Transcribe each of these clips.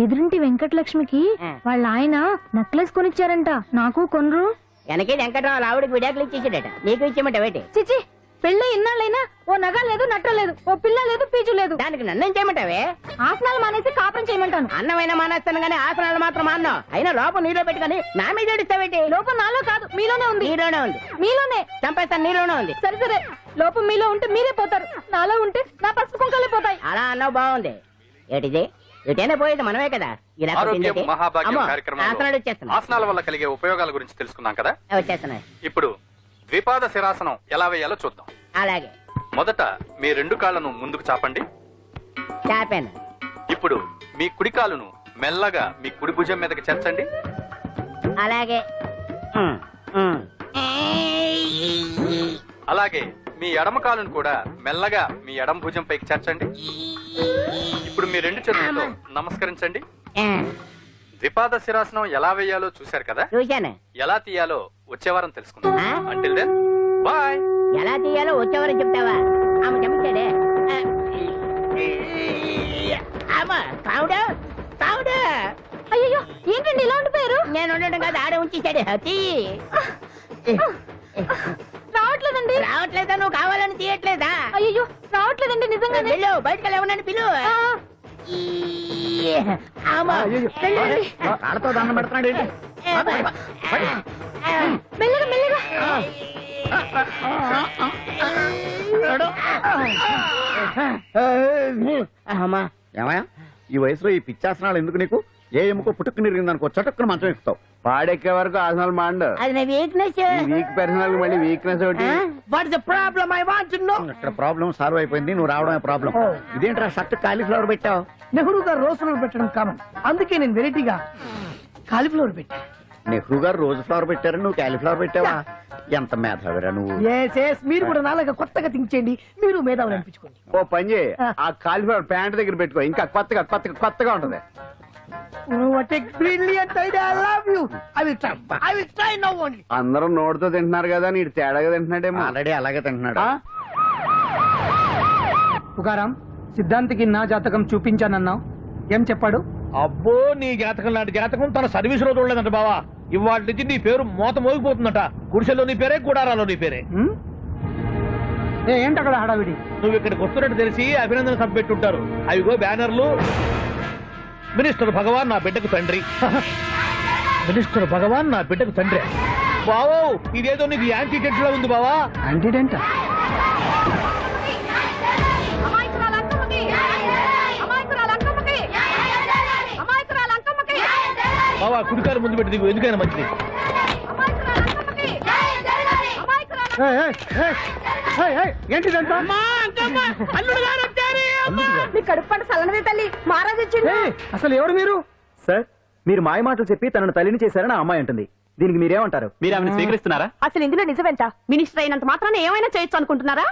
ఎదురింటి వెంకటలక్ష్మికి వాళ్ళ ఆయన నెక్లెస్ కొనిచ్చారంట. నాకు కొనరు. వెనకే వెంకటరావు ఆవిడకి విడాకులు ఇచ్చేసాడట, నీకు ఇచ్చేమంట వేటి? చిచి, పెళ్ళి ఇన్నాళ్ళైనా ఓ నగ లేదు, నట్ట లేదు, ఓ పిల్ల లేదు, పీచు లేదు. దానికి నన్ను చేయమంటావే? ఆసనాలు మానేసి కాపురం చేయమంటాను. అన్నమైనా మానేస్తాను గానీ ఆసనాలు మాత్రం అన్నావు. అయినా లోపం నీలో పెట్టుకుని నా మీద ఏడుస్తావేటి? లోపం నాలో కాదు, మీలోనే ఉంది. నీలోనే ఉంది. మీలోనే చంపేస్తాను, నీలోనే ఉంది. సరే సరే, లోపం మీలో ఉంటే మీరే పోతారు, నాలో ఉంటే నా పసుపు కుంకాలే పోతాయి. అలా అన్నావు, బాగుంది. ఏటిది? ఎటైనా పోయేది మనమే కదా. ఇలా ఆసనాలు వచ్చేస్తున్నా. ఆసనాల వల్ల కలిగే ఉపయోగాల గురించి తెలుసుకున్నాం కదా, వచ్చేస్తున్నాయి. ఇప్పుడు ద్విపాద శిరాసనం ఎలా వేయాలో చూద్దాం. అలాగే. మొదట మీ 2 కాళ్ళను ముందుకు చాపండి. చాపాను. ఇప్పుడు మీ కుడి కాలును మెల్లగా మీ కుడి భుజం మీదకి చేర్చండి. అలాగే. అలాగే మీ ఎడమ కాలును కూడా మెల్లగా మీ ఎడమ భుజం పైకి చేర్చండి. ఇప్పుడు మీ 2 చేతులతో నమస్కరించండి. ద్విపాద శిరాసనం ఎలా వేయాలో చూశారు కదా, చూశాను. ఎలా తీయాలో వచ్చే వారం తెలుసుకుందాం. Until then bye. ఎలా తీయాలో వచ్చేవారని చెప్తావా? ఆమె చెప్తాడే. అయ్యో, ఏంటండి ఇలా ఉండిపోయారు? నేను ఉండడం కాదు, ఆడే ఉంచేసాడు. రావట్లేదండి. రావట్లేదా? నువ్వు కావాలని తీయట్లేదా? అయ్యో, రావట్లేదండి నిజంగానే. వెళ్ళు, బయటకు వెళ్ళవనని పిలు. ఆడతో దండం పెడుతున్నాడు. మెల్లగా మెల్లగా. ఏమయ్యా, ఈ వయసులో ఈ పిచ్చాసనాలు ఎందుకు నీకు? ఏ ఎముకో పుట్టుకు నిరిగిందనుకో చటుక్కున మంచం ఎక్కుతావు. పాడెక్కే వరకు ఆసనాలు మాండు. అది నా వీక్నెస్. వీక్ పర్సనల్ మళ్ళీ వీక్నెస్ ఒకటి. ఇక్కడ ప్రాబ్లం సాల్వ్ అయిపోయింది, నువ్వు రావడమే ప్రాబ్లం. ఇదేంట్రా షర్ట్ కాలీఫ్లవర్ పెట్టావు? నెహ్రూ గారు రోజ్ ఫ్లవర్ పెట్టడం కామన్, అందుకే నేను వెరైటీగా కాలీఫ్లవర్ పెట్టా. నెహ్రూ గారు రోజు ఫ్లవర్ పెట్టారు, నువ్వు కాలీఫ్లవర్ పెట్టావా? ఎంత మేధావిరా నువ్వు. మీరు కూడా నాలాగా కొత్తగా థింక్ చేయండి, మీరు మేధావులు అనిపించుకోండి. ఓ పని చేయి, ఆ కాలీఫ్లవర్ ప్యాంట్ దగ్గర పెట్టుకో, ఇంకా కొత్తగా ఉంటది. అందరూ నోటితో తింటున్నారు కదా, నీడు తేడాగా తింటున్నాడేమో. ఆల్రెడీ అలాగే తింటున్నాడు. పుకారం, సిద్ధాంతికి నా జాతకం చూపించానన్నావు, ఏం చెప్పాడు? అబ్బో, నీ జాతకం లాంటి జాతకం తన సర్వీస్ లో చూడలేదంట బావా. ఇవాళ నుంచి నీ పేరు మోత మోగిపోతుందట. గుడిసెలో నీ పేరే, గుడారాలో నీ పేరే. ఏంటి అక్కడ హడావిడి? నువ్వు ఇక్కడికి వస్తున్నట్టు తెలిసి అభినందన సభ పెట్టుంటారు. అవిగో బ్యానర్లు. మినిస్టర్ భగవాన్ నా బిడ్డకు తండ్రి. మినిస్టర్ భగవాన్ నా బిడ్డకు తండ్రి. బావో, ఇదేదో నీకు యాంటీడెంట్ లా ఉంది బావా. యాంటీడెంట్? బావా, కుడికారు ముందు పెట్టి దిగు, ఎందుకైనా మంచిది. ఏంటిదంతా? మీ కడుపు పంట సల్లనదే తల్లి, మహారాజు ఇచ్చిండు. అసలు ఎవరు మీరు? సార్, మీరు మాయ మాటలు చెప్పి తనను తల్లిని చేశారని ఆ అమ్మాయి అంటుంది. దీనికి మీరేమంటారు? మీరు ఆమెను స్వీకరిస్తున్నారా? అసలు ఇందులో నిజమేంట? మినిస్టర్ అయినంత మాత్రాన ఏమైనా చేయొచ్చు అనుకుంటున్నారా?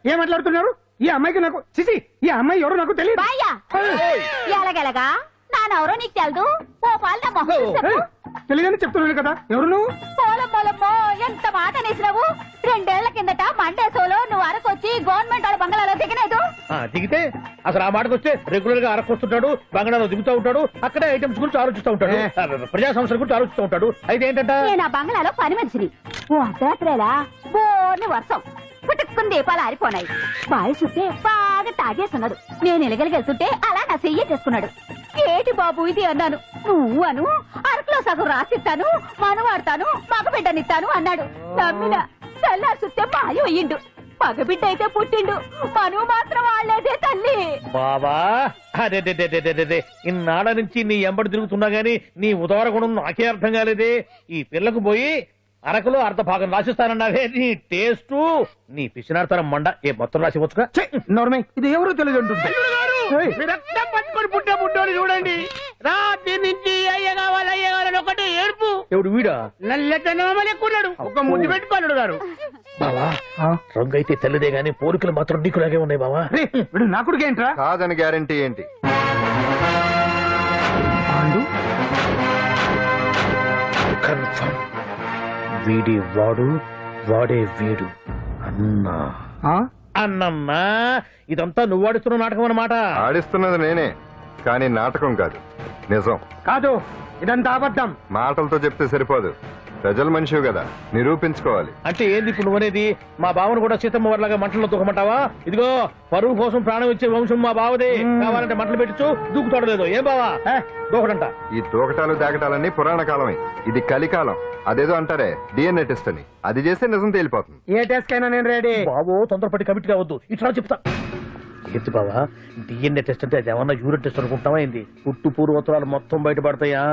ఏం మాట్లాడుతున్నారు? ఈ అమ్మాయికి నాకు చిసి, ఈ అమ్మాయి ఎవరు నాకు తెలియదు. ఎలాగెలగా నానెవరో నీకు తెలదు. ఓ పాలన తెలియదని చెప్తున్నాను కదా, ఎవరు నువ్వు? పోలమ్మో, ఎంత మాట అనేసినావు. 2 ఏళ్ల కిందట మండేసోలో నువ్వు అరకొచ్చి గవర్నమెంట్ వాళ్ళ బంగాళాలో దిగలేదు. దిగితే అసలు ఆ మాటకు వస్తే రెగ్యులర్ గా అరకొస్తుంటాడు, బంగాళాలో దిగుతూ ఉంటాడు, అక్కడే ఐటమ్స్ గురించి ఆలోచిస్తూ ఉంటాడు, ప్రజా సంస్థల గురించి ఆలోచిస్తూ ఉంటాడు. అయితే ఏంటంట, నేను ఆ బంగాళాలో పని మనిషిని. ఓ అర్ధరాత్రేలా బోర్ని వర్షం పుట్టుకుని దీపాలు ఆరిపోనాయి. బాయి చుట్టే బాగా తాగేస్తున్నాడు. నేను ఎలగలిగెళ్తుంటే అలా నా చెయ్యి చేసుకున్నాడు. ఏటి బాబు ఇది అన్నాను. నువ్వు అను, అరకులో సగం రాసిస్తాను, మనవాడతాను, మగబిడ్డనిస్తాను అన్నాడు. నమ్మిన తెల్లారి చుట్టే మాయం అయ్యిండు. మగబిడ్డ అయితే పుట్టిండు, మనువు మాత్రం వాళ్ళేదే తల్లి. బాబా, అదే ఇన్నాళ్ళ నుంచి నీ ఎంబడి తిరుగుతున్నా గానీ నీ ఉదార గుణం నాకే అర్థం కాలేదే. ఈ పిల్లకు పోయి అరకులో అర్ధ భాగం రాసిస్తానన్నావే. నీ టేస్టు, నీ పిచ్చినాడతనం మండ. ఏ మొత్తం రాసివచ్చుగా. నోర్మే, ఇది ఎవరో తెలియదు అంటుంది. పట్టుకొని పుట్టే పుట్టోని చూడండి. రాత్రి నుంచి అయ్య కావాలని ఒకటే ఏడుపు. ఎవడు వీడా? నల్లెట్టనమ్మలు ఎక్కున్నాడు. ఒక ముద్దు పెట్టుకోలేడు గారు. బావా, రంగు అయితే తెల్లదే గానీ పోలికలు మాత్రం నీకులాగే ఉన్నాయి బావా. వీడు నా కొడుకు ఏంట్రా? కాదని గ్యారంటీ ఏంటి? కన్ఫర్మ్, వీడి వాడు, వాడే వీడు. అన్నా, ఇదంతా నువ్వు ఆడిస్తున్న నాటకం అన్నమాట. ఆడిస్తున్నది నేనే. కానీ నాటకం కాదు, నిజం. కాదు, ఇదంతా అబద్ధం. మాటలతో చెప్తే సరిపోదు, ప్రజల మనిషివి కదా, నిరూపించుకోవాలి. అంటే ఏంది ఇప్పుడు నువ్వనేది? మా బావను కూడా సీతమ్మ వారిలాగా మంటల్లో దూకమంటావా? ఇదిగో పరువు కోసం ప్రాణం ఇచ్చే వంశం మా బావదే. కావాలంటే మంటలు పెట్టచ్చు, దూకుతాడలేదు. ఏం బావా దూకడంట? ఈ తూకటాలు దాకటాలన్నీ పురాణ కాలమే, ఇది కలికాలం. అదేదో అంటారే డిఎన్ఏ టెస్ట్ అని, అది చేస్తే నిజం తేలిపోతుంది. ఏ టెస్ట్ కైనా నేను రెడీ. బాబు తొందరపడి కమిట్ కావద్దు, ఇట్లా చెప్తా. ఏంటి బావా డిఎన్ఏ టెస్ట్ అంటే అది ఏమన్నా యూరిన్ టెస్ట్ అనుకుంటావా? ఏంది పుట్టు పూర్వోత్తరాలు మొత్తం బయటపడతాయా?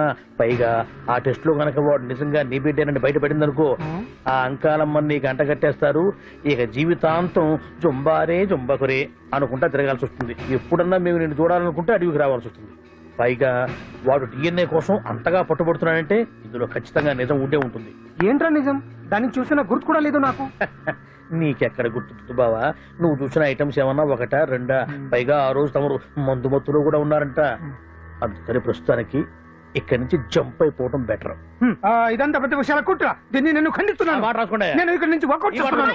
పైగా ఆ టెస్ట్ లో గనక వాడు నిజంగా నీ బిడ్డేనని బయటపడింది అనుకో, ఆ అంకాలమ్మని నీకు అంట కట్టేస్తారు. ఇక జీవితాంతం జుంబారే జుంబకురే అనుకుంటా తిరగాల్సి వస్తుంది. ఎప్పుడన్నా మేము నిన్ను చూడాలనుకుంటే అడవికి రావాల్సి వస్తుంది. పైగా వాడు డిఎన్ఏ కోసం అంతగా పట్టుబడుతున్నాడంటే ఇందులో ఖచ్చితంగా నిజం ఉండే ఉంటుంది. ఏంట్రా నిజం? దాన్ని చూసిన గుర్తు కూడా లేదు నాకు. నీకెక్కడ గుర్తుంది బావా? నువ్వు చూసిన ఐటమ్స్ ఏమన్నా ఒకటా రెండా? పైగా ఆ రోజు తమరు మందు మత్తులో కూడా ఉన్నారంట. అందుకని ప్రస్తుతానికి ఇక్కడి నుంచి జంప్ అయిపోవడం బెటర్. ఇదంతా ప్రతి విషయాల కుట్ర. దీన్ని నేను ఖండిస్తున్నాను. మాట రాసుకోండి. నేను ఇక్కడి నుంచి వర్కౌట్ చేస్తున్నాను.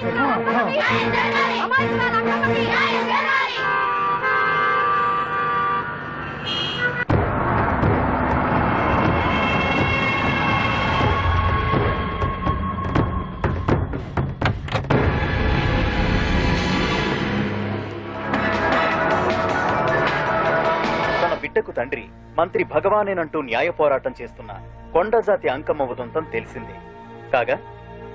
బిడ్డకు తండ్రి మంత్రి భగవానేనంటూ న్యాయ పోరాటం చేస్తున్న కొండజాతి అంకమ్మ ఉదంతం తెలిసింది. కాగా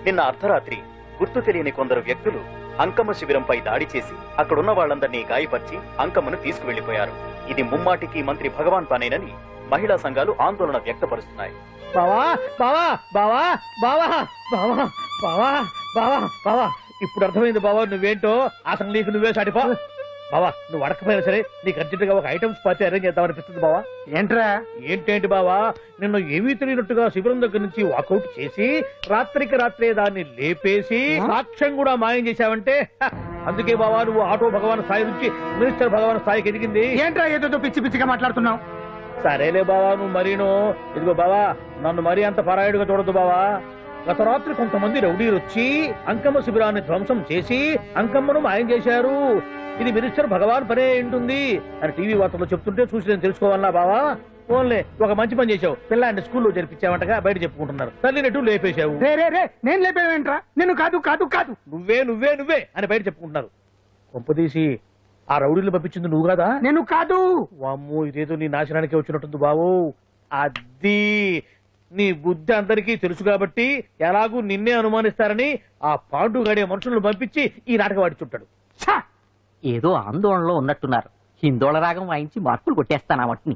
నిన్న అర్ధరాత్రి గుర్తు తెలియని కొందరు వ్యక్తులు అంకమ్మ శిబిరంపై దాడి చేసి అక్కడున్న వాళ్ళందరినీ గాయపరిచి అంకమ్మను తీసుకువెళ్లిపోయారు. ఇది ముమ్మాటికి మంత్రి భగవాన్ పనేనని మహిళా సంఘాలు ఆందోళన వ్యక్తపరుస్తున్నాయి. బావా బావా బావా బావా బావా బావా బావా బావా ఇప్పుడు అర్థమైంది బావా నువ్వేంటో. అసలు నీకు నువ్వే సాటిపో బావా. నువ్వు అడకపోయినా సరే నీకు అర్జెంట్ గా ఒక ఐటమ్స్ పార్టీ అరేంజ్ చేద్దామనిపిస్తుంది బావా. ఏంట్రా? ఏంటేంటి బావా, నిన్ను ఏమీ తెలియనట్టుగా శిబిరం దగ్గర నుంచి వాకౌట్ చేసి రాత్రికి రాత్రే దాన్ని లేపేసి సాక్ష్యం కూడా మాయం చేశావంటే అందుకే బావా నువ్వు ఆటో భగవాన్ స్థాయి నుంచి మినిస్టర్ భగవాన్ స్థాయికి ఎదిగింది. ఏంట్రా ఏదో పిచ్చి పిచ్చిగా మాట్లాడుతున్నావు? సరేలే బావా నువ్వు మరీను. ఇదిగో బావా నన్ను మరీ అంత పరాయుడుగా చూడద్దు బావా. గత రాత్రి కొంతమంది రౌడీలు వచ్చి అంకమ్మ శిబిరాన్ని ధ్వంసం చేసి అంకమ్మను మాయం చేశారు. ఇది మినిస్టర్ భగవాన్ పనే ఉంటుంది అని టీవీ వార్తల్లో చెప్తుంటే చూసి నేను తెలుసుకోవాలా బావా? ఓన్లే ఒక మంచి పని చేశావు, పిల్లాన్ని స్కూల్లో జరిపించావంటగా బయట చెప్పుకుంటున్నారు. తల్లినట్టు లేపేశావు. నేను లేపేవేంట్రా? నేను కాదు కాదు కాదు నువ్వే నువ్వే నువ్వే అని బయట చెప్పుకుంటున్నారు. కొంపదీసి ఆ రౌడీలు పంపించింది నువ్వు కాదా? నేను కాదు. వామ్మో ఇదేదో నీ నాశనానికి వచ్చినట్టుంది బావు. అది నీ బుద్ధి అందరికీ తెలుసు కాబట్టి ఎలాగూ నిన్నే అనుమానిస్తారని ఆ పాండుగాడే మనుషులను పంపించి ఈ నాటకం వాడిచుంటాడు. ఏదో ఆందోళనలో ఉన్నట్టున్నారు. హిందోళ రాగం వాయించి మార్కులు కొట్టేస్తాను వాటిని.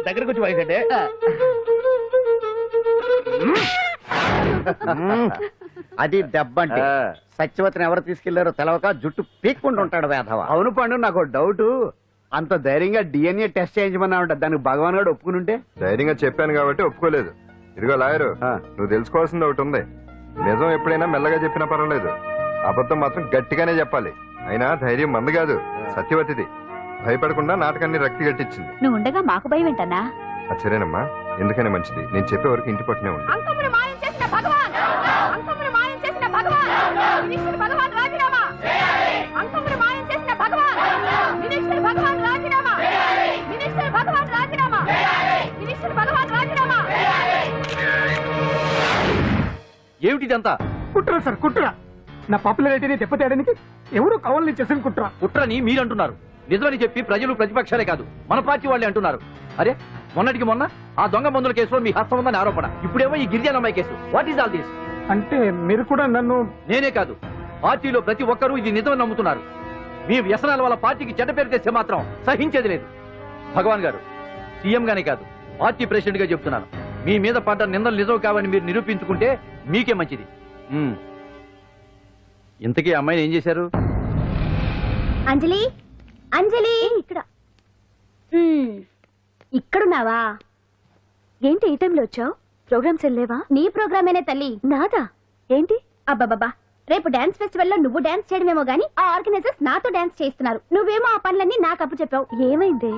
దగ్గరకు వచ్చి వాయించండి. అది దెబ్బంటే. సత్యవతిని ఎవరు తీసుకెళ్లారో తెలవక జుట్టు పీక్కుంటూ ఉంటాడు వేధవ. అవును పండు, నాకు డౌట్. అంత ధైర్యంగా డిఎన్ఏ టెస్ట్ చేయించమన్నా ఉంటా. దానికి భగవాన్ గారు ఒప్పుకునుంటే. ధైర్యంగా చెప్పాను కాబట్టి ఒప్పుకోలేదు. ఇదిగో లాయరు, నువ్వు తెలుసుకోవాల్సింది ఒకటి ఉంది. నిజం ఎప్పుడైనా మెల్లగా చెప్పినా పర్వాలేదు, అబద్ధం మాత్రం గట్టిగానే చెప్పాలి. అయినా ధైర్యం మంది కాదు, సత్యవతిది. భయపడకుండా నాటకాన్ని రక్తి గట్టించింది. నువ్వు ఉండగా మాకు భయం ఏంటన్నా? సరేనమ్మా, ఎందుకనే మంచిది. నేను చెప్పే వరకు ఇంటి పట్టునే ఉంది. అంకమ్మను మాయం చేసిన భగవాన్, అంకమ్మను మాయం చేసిన భగవాన్, మినిస్టర్ భగవాన్ రాజీనామా. అంకమ్మను మాయం చేసిన భగవాన్, మినిస్టర్ భగవాన్ రాజీనామా. మినిస్టర్ భగవాన్ రాజీనామా. మినిస్టర్ భగవాన్ రాజీనామా. ఏమిటిదంతా? కుట్ర సార్, కుట్ర. నా పాపులారిటీని దెబ్బతేయడానికి ఎవరు కావాలని చేసిన కుట్ర. కుట్రని మీరంటున్నారు. నిజమని చెప్పి ప్రజలు ప్రతిపక్షాలే కాదు మన పార్టీ వాళ్ళే అంటున్నారు. అరే మొన్నటికి మొన్న ఆ దొంగ మందుల కేసులో మీ హస్తం ఉందని ఆరోపణ, ఇప్పుడేమో ఈ గిరిజనమ్మాయి కేసు. What is all this? అంటే మీరు కూడా నన్ను... నేనే కాదు, పార్టీలో ప్రతి ఒక్కరూ ఇది నిజమని నమ్ముతున్నారు. మీ వ్యసనాల వల్ల పార్టీకి చెడ్డ పేరు తెస్తే మాత్రం సహించేది లేదు. భగవాన్ గారు, సీఎం గానే కాదు పార్టీ ప్రెసిడెంట్ గా చెప్తున్నాను, మీ మీద పడ్డ నిందలు నిజం కావని మీరు నిరూపించుకుంటే మీకే మంచిది. ఇంతకీ అమ్మాయిని ఏం చేశారు? అంజలి, అంజలి ఇక్కడ ఇక్కడున్నావా? ఏంటి ఈ టైంలో వచ్చావు? ప్రోగ్రామ్స్ వెళ్ళేవా? నీ ప్రోగ్రామేనే తల్లి. నాదా? ఏంటి? అబ్బాబాబా, రేపు డాన్స్ ఫెస్టివల్ లో నువ్వు డాన్స్ చేయడమేమో గానీ ఆ ఆర్గనైజర్స్ నాతో డాన్స్ చేయిస్తున్నారు. నువ్వేమో ఆ పనులన్నీ నాకు అప్పు చెప్పావు. ఏమైంది?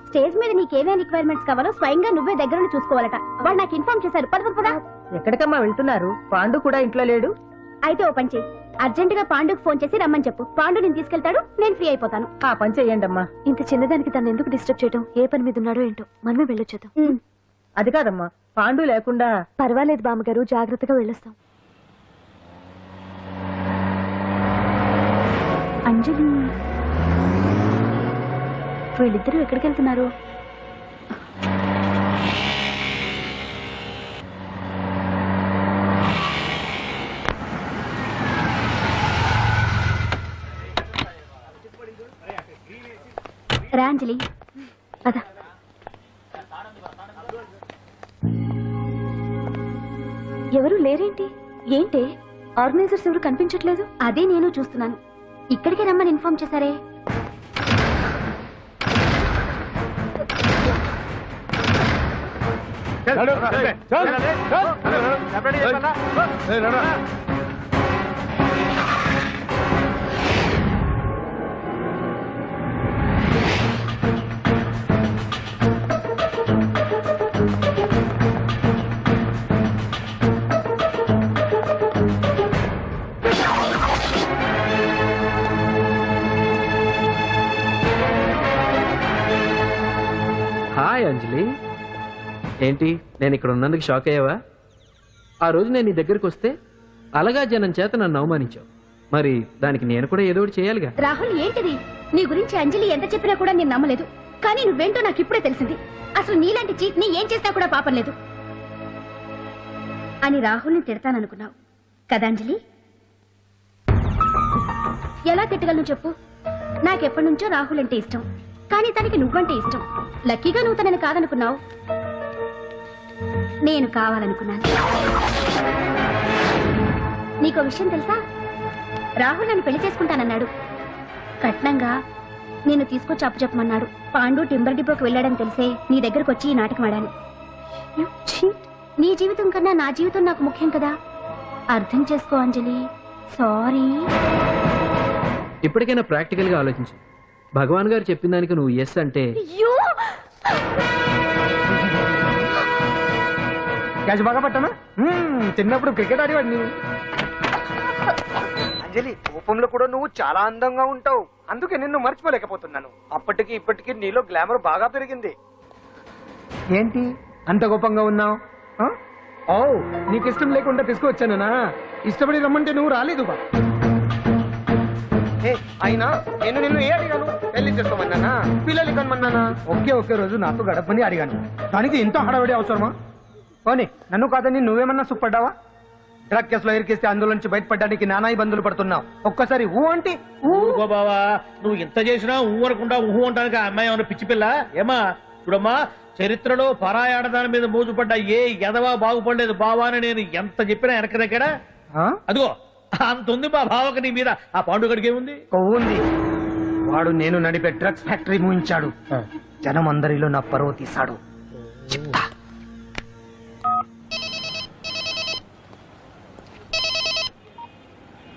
స్టేజ్ మీద నీకేమేం రిక్వైర్మెంట్స్ కావాలో స్వయంగా నువ్వే దగ్గర చూసుకోవాలట. వాళ్ళు నాకు ఇన్ఫార్మ్ చేశారు. పద పద. ఎక్కడికమ్మా వెళ్తున్నారు? పాండు కూడా ఇంట్లో లేడు. అయితే ఓ పని చెయ్యి, అర్జెంట్ గా పాండుకు ఫోన్ చేసి రమ్మని చెప్పు. పాండు నేను తీసుకెళ్తాడు, నేను ఫ్రీ అయిపోతాను. ఆ పని చెయ్యండి అమ్మా. ఇంత చిన్నదానికి తను ఎందుకు డిస్టర్బ్ చేయడం? ఏ పని మీద ఉన్నాడో ఏంటో, మనమే వెళ్ళొచ్చేద్దాం. అది కాదమ్మా, పాండు లేకుండా. పర్వాలేదు బామ్మగారు, జాగ్రత్తగా వెళ్ళొస్తాం. అంజలి, వీళ్ళిద్దరూ ఎక్కడికి వెళ్తున్నారు? రాంజలి, అదా ఎవరు లేరేంటి? ఏంటి ఆర్గనైజర్స్ ఎవరు కనిపించట్లేదు? అదే నేను చూస్తున్నాను. ఇక్కడికే రమ్మని ఇన్ఫార్మ్ చేశారే. హాయ్ అంజలి, ఏంటి నేను ఇక్కడ ఉన్నందుకు షాక్ అయ్యావా? ఆ రోజు నేను నీ దగ్గరికి వస్తే అలగా జనం చేత నన్ను అవమానించావు. మరి దానికి నేను కూడా ఏదో ఒకటి చేయాలిగా. రాహుల్, ఏంటిది? నీ గురించి అంజలి ఎంత చెప్పినా కూడా నేను నమ్మలేదు. కానీ నువ్వేంటో నాకు ఇప్పుడే తెలిసింది. అసలు నీలాంటి చీట్ ని ఏం చేసినా కూడా పాపం లేదు అని రాహుల్ని తిడతాననుకున్నావు కదా అంజలి? ఎలా తిట్టగలను చెప్పు? నాకెప్పటి నుంచో రాహుల్ అంటే ఇష్టం, కానీ తనకి నువ్వంటే ఇష్టం. లక్కీగా నువ్వు తనని కాదనుకున్నావు, నేను కావాలనుకున్నాను. నీకో విషయం తెలుసా? రాహుల్ నన్ను పెళ్లి చేసుకుంటానన్నాడు. కట్నంగా నేను తీసుకొచ్చి అప్పు చెప్పమన్నాడు. పాండు టింబర్ డిపోకి వెళ్ళాడని తెలిసే నీ దగ్గరకు వచ్చి ఈ నాటకం ఆడాను. నీ జీవితం కన్నా నా జీవితం నాకు ముఖ్యం కదా, అర్థం చేసుకో అంజలి. సారీ. ఇప్పటికైనా ప్రాక్టికల్ గా ఆలోచించు. భగవాన్ గారు చెప్పిన దానికి నువ్వు ఎస్ అంటే క్యాచ్ బాగా పట్టానా? చిన్నప్పుడు క్రికెట్ ఆడేవాడిని. అంజలి, కోపంలో కూడా నువ్వు చాలా అందంగా ఉంటావు, అందుకే నిన్ను మర్చిపోలేకపోతున్నాను. అప్పటికి ఇప్పటికి నీలో గ్లామర్ బాగా పెరిగింది. ఏంటి అంత కోపంగా ఉన్నావు? ఓ, నీకు ఇష్టం లేకుండా తీసుకువచ్చానా? ఇష్టపడి రమ్మంటే నువ్వు రాలేదు బా. అయినా నేను నిన్ను ఏ అడిగాను? పెళ్లి చేసుకోమన్నానా, పిల్లలు కనమన్నానా? ఒకే రోజు నాతో గడపని అడిగాను, దానికి ఇంత హడావిడి అవసరమా? పోనీ నన్ను కాదని నువ్వేమన్నా సుప్పడ్డావా? డ్రగ్ కేసులో ఇరికిస్తే అందులో నుంచి బయటపడడానికి నానా ఇబ్బందులు పడుతున్నావు. ఒక్కసారి ఊ అంటే ఊరుకో బావా, నువ్వు ఇంత చేసినా ఊ అనకుండా ఊహు అంటానికి ఆ అమ్మాయి ఏమన్నా పిచ్చి పిల్ల? ఏమా చూడమ్మా, చరిత్రలో పరాయాడదాని మీద మోజుపడ్డ ఏ ఎదవా బాగుపడలేదు బావా అని నేను ఎంత చెప్పినా వెనక దగ్గర అదిగో అంత ఉంది మా బావకు నీ మీద. ఆ పాండుగడికి ఏముంది? కొవ్వుంది. వాడు నేను నడిపే డ్రగ్స్ ఫ్యాక్టరీ మూయించాడు. జనం అందరిలో నా పరువు తీశాడు. చెప్తా.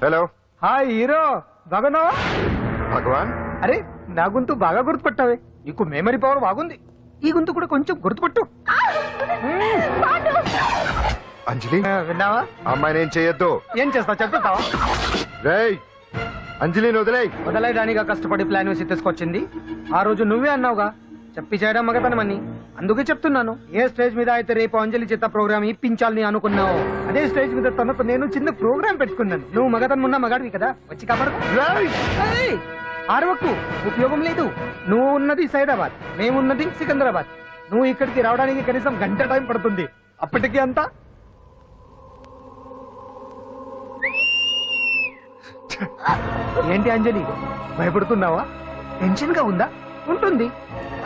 హలో, హాయ్ హీరో, బాగున్నావా? భగవాన్. అరే, నా గొంతు బాగా గుర్తుపట్టావే. నీకు మెమరీ పవర్ బాగుంది. ఈ గొంతు కూడా కొంచెం గుర్తుపట్టు. అంజలి, విన్నావా? అమ్మాయి ఏం చేయొద్దు. ఏం చేస్తావు చెప్తావా? రేయ్, అంజలిని వదిలేయ్. వదలయడానిగా కష్టపడి ప్లాన్ వేసి తీసుకొచ్చింది. ఆ రోజు నువ్వే అన్నావుగా చెప్పి చేయడం మగతనమని. అందుకే చెప్తున్నాను, ఏ స్టేజ్ మీద అయితే రేపు అంజలి చేత ప్రోగ్రామ్ ఇప్పించాలని అనుకున్నావు, అదే స్టేజ్ మీద తనకు నేను చిన్న ప్రోగ్రామ్ పెట్టుకున్నాను. నువ్వు మగతనం ఉన్న మగాడివి కదా, వచ్చి కాపాడు. ఆరవకు, ఉపయోగం లేదు. నువ్వు ఉన్నది సైదాబాద్, మేమున్నది సికింద్రాబాద్. నువ్వు ఇక్కడికి రావడానికి కనీసం గంట టైం పడుతుంది. అప్పటికి అంతా ఏంటి అంజలి, భయపడుతున్నావా? టెన్షన్ గా ఉందా? ఉంటుంది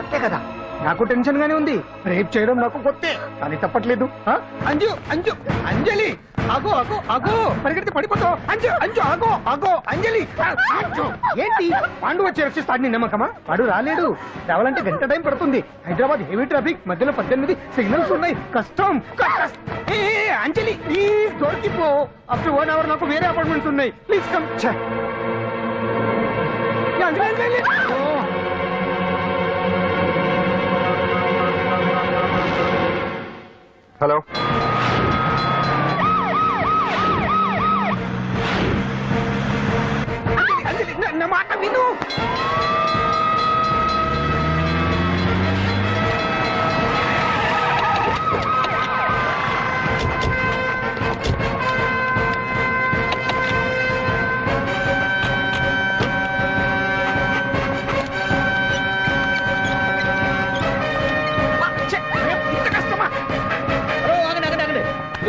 అంతే కదా, నాకు టెన్షన్ గానే ఉంది. రేప్ చేయడం నాకు కొత్తే, కానీ తప్పట్లేదు. అంజు అంజు అంజలి, ఆగో ఆగో ఆగో, పరిగెడితే పడిపోతావు. అంజు అంజు ఆగో ఆగో అంజలి. అంజు, ఏంటి పాండు వచ్చి రక్షిస్తాడు నీ నమ్మకమా? వాడు రాలేడు. రావాలంటే గంట టైం పడుతుంది. హైదరాబాద్ హెవీ ట్రాఫిక్, మధ్యలో 18 సిగ్నల్స్ ఉన్నాయి, కష్టం. అంజలి ప్లీజ్ దొరికిపో. ఆఫ్టర్ 1 hour నాకు వేరే అపార్ట్మెంట్స్ ఉన్నాయి. Please come. హలో, మాట విను.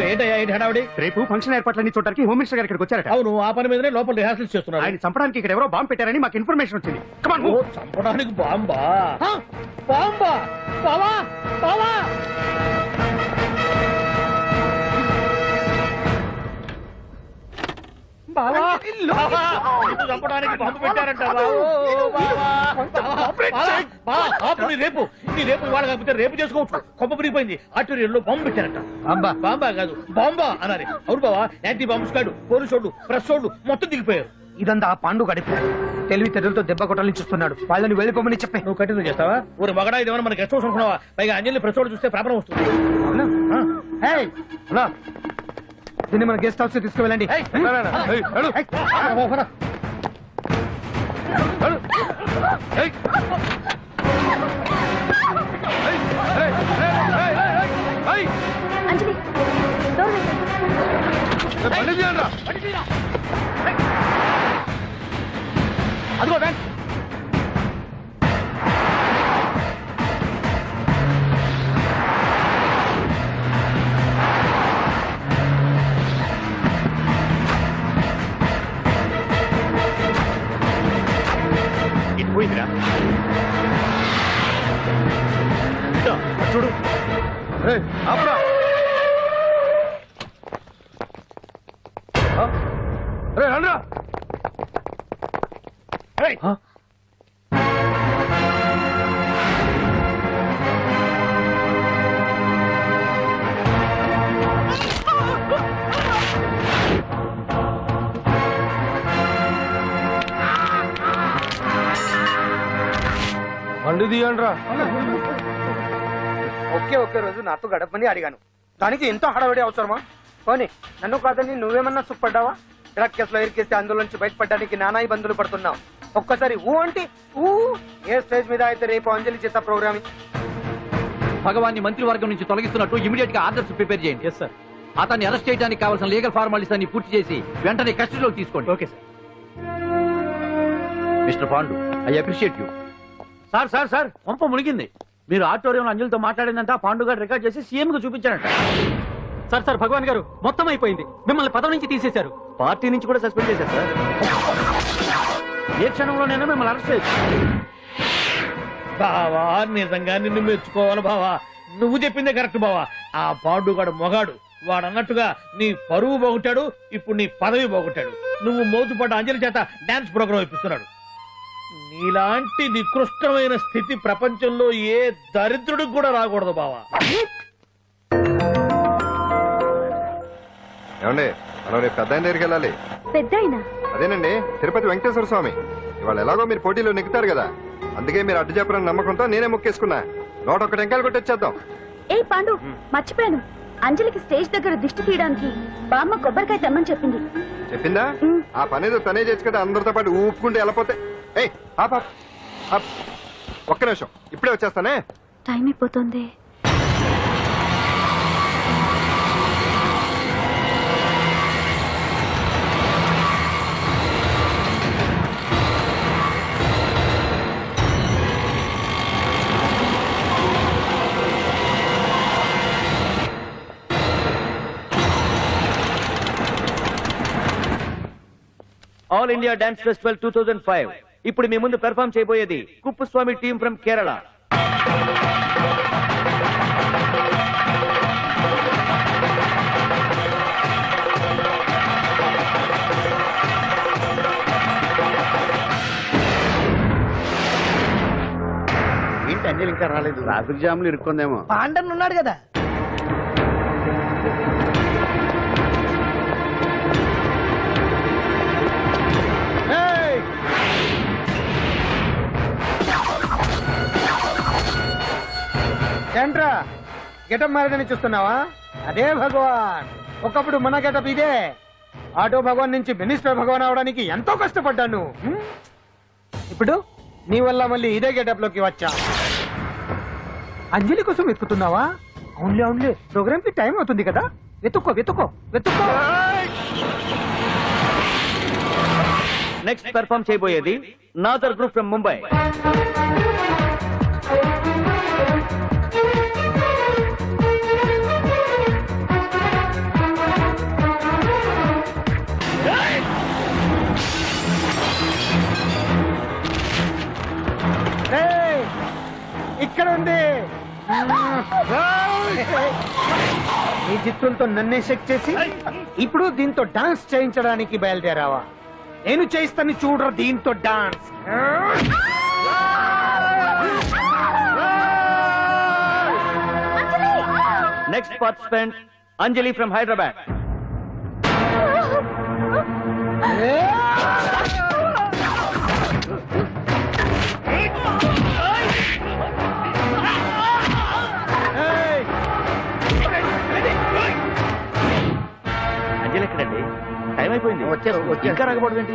ఏంటయ్యా ఏంటి హడావిడి? రేపు ఫంక్షన్ ఏర్పాట్లన్నీ చూడడానికి హోమ్ మినిస్టర్ గారు ఇక్కడికి వచ్చారట. అవును, ఆ పని మీదనే లోపల రిహార్సల్స్ చేస్తున్నారు. ఆయన చంపడానికి ఇక్కడ ఎవరో బాంబు పెట్టారని మాకు ఇన్ఫర్మేషన్ వచ్చింది. ఓ, చంపడానికి బాంబా? బాంబా? బావా బావా చంపడానికి బాంబు పెట్టారంట. రేపు ఇవాళ కాకపోతే రేపు చేసుకోవచ్చు. కొమ్మ పిరిగిపోయింది. ఆర్టీరియల్లో బాంబు పెట్టారంట. బాంబా కాదు బాంబా అనాలి. అవును బావా, యాంటీ బాంబు స్క్వాడ్, పోలీసు వాళ్ళు, ప్రెస్ వాళ్ళు మొత్తం దిగిపోయారు. ఇదంతా ఆ పాండు గడిపి తెలివి తెరులతో దెబ్బ కొట్టాలని చూస్తున్నాడు. వాళ్ళని వెళ్ళిపోమని చెప్పి నువ్వు కంటిన్యూ చేస్తావా? ఊరు మగడా ఇదేమన్నా మనకి ఎక్స్పోజ్ అనుకున్నావా? పైగా అంజలి ప్రెస్ వాళ్ళు చూస్తే ప్రాబ్లం వస్తుంది. దీన్ని మన గెస్ట్ హౌస్ తీసుకువెళ్ళండి. అంజలి అదిగో బ్యాంక్. ఇది పోయిందిరా. చూడు బండి తీయండిరా. ఒకే రోజు నాతో గడపని అడిగాను, దానికి ఎంతో హడావిడి అవసరమా? పోనీ నన్ను కాదని నువ్వేమన్నా సుఖపడ్డావా? డ్రగ్ కేసులో ఇరికేస్తే అందులో నుంచి బయటపడడానికి నానా ఇబ్బందులు పడుతున్నావు. ఒక్కసారి ఊ అంటే ఊ. ఏ స్టేజ్ మీద అయితే రేపు అంజలి చేత ప్రోగ్రామింగ్. భగవాన్ని మంత్రివర్గం నుంచి తొలగిస్తున్నట్టు ఇమీడియట్ గా ఆర్డర్స్ ప్రిపేర్ చేయండి. సార్, అతన్ని అరెస్ట్ చేయడానికి కావాల్సిన లీగల్ ఫార్మాలిటీస్ అన్ని పూర్తి చేసి వెంటనే కస్టడీలోకి తీసుకోండి. Okay sir. Mister Pandu, I appreciate you. Sir sir sir, పంప మునిగింది. మీరు ఆడిటోరియంలో అంజలితో మాట్లాడిందంతా పాండు గారు రికార్డ్ చేసి సీఎం కు చూపించారంట. సార్ సార్, భగవాన్ గారు మొత్తం అయిపోయింది. మిమ్మల్ని పదవి నుంచి తీసేశారు. పార్టీ నుంచి కూడా సస్పెండ్ చేశారు సార్. ఏ క్షణంలోనైనా మిమ్మల్ని అరెస్ట్ చేయొచ్చు. బావా, నిజంగా నిన్ను మెచ్చుకోవాలి బావా. నువ్వు చెప్పిందే కరెక్ట్ బావా. ఆ పాండుగాడు మొగాడు. వాడు అన్నట్టుగా నీ పరువు పోగొట్టాడు, ఇప్పుడు నీ పదవి పోగొట్టాడు. నువ్వు మోజుపడ్డ అంజలి చేత డాన్స్ ప్రోగ్రాం ఇప్పిస్తున్నాడు. నీలాంటి నికృష్టమైన స్థితి ప్రపంచంలో ఏ దరిద్రుడికి కూడా రాకూడదు బావా. ఏమండి, మనం రేపు పెద్ద ఆయన దగ్గరికి వెళ్ళాలి. పెద్దాయన? అదేనండి, తిరుపతి వెంకటేశ్వర స్వామి. ఇవాళ ఎలాగో మీరు పోటీలో నెగ్గుతారు కదా, అందుకే మీరు అడ్డు చెప్పరని నమ్మకంతో నేనే మొక్కేసుకున్నా. 101 టెంకాయలు కొట్టొచ్చేద్దాం. ఏ పాండు, మర్చిపోయాను. అంజలికి స్టేజ్ దగ్గర దిష్టి తీయడానికి బామ్మ కొబ్బరికాయ తెమ్మని చెప్పింది. చెప్పిందా? ఆ పనేదో తనే చేసి కదా అందరితో పాటు ఊపుకుంటే వెళ్ళపోతే. ఏయ్ పాప, ఒక్క నిమిషం, ఇప్పుడే వచ్చేస్తానే. టైం అయిపోతుంది. All India dance festival 2005. ఇప్పుడు మీ ముందు పెర్ఫార్మ్ చేయబోయేది కుప్పుస్వామి టీమ్ ఫ్రమ్ కేరళ. ఏంటి అంజలి ఇంకా రాలేదు? ట్రాఫిక్ జామ్ లో ఇరుక్కుందేమో. పాండన్ ఉన్నాడు కదా. ఏంట్రా గెటప్ మారదని చూస్తున్నావా? అదే భగవాన్. ఒకప్పుడు మన గెటప్ ఇదే. ఆటో భగవాన్ నుంచి మినిస్టర్ భగవాన్ అవడానికి ఎంతో కష్టపడ్డాను. ఇప్పుడు నీ వల్ల మళ్ళీ ఇదే గెటప్ లోకి వచ్చా. అంజలి కోసం వెతుకుతున్నావా? అవునులే అవునులే, ప్రోగ్రామ్ కి టైం అవుతుంది కదా. వెతుక్కో వెతుక్కో వెతుక్కో. నెక్స్ట్ పెర్ఫామ్ చేయబోయేది నాదర్ గ్రూప్ ఫ్రమ్ ముంబై. ఇక్కడ ఉంది. ఈ చిత్తులతో నన్నే చెక్ చేసి ఇప్పుడు దీంతో డాన్స్ చేయించడానికి బయలుదేరావా? నేను చేయిస్తాను చూడరా దీంతో dance. Next participant Anjali from Hyderabad. Anjali ఎక్కడండి? టైం అయిపోయింది. వచ్చారు ఇంకా రాకపోవడం ఏంటి?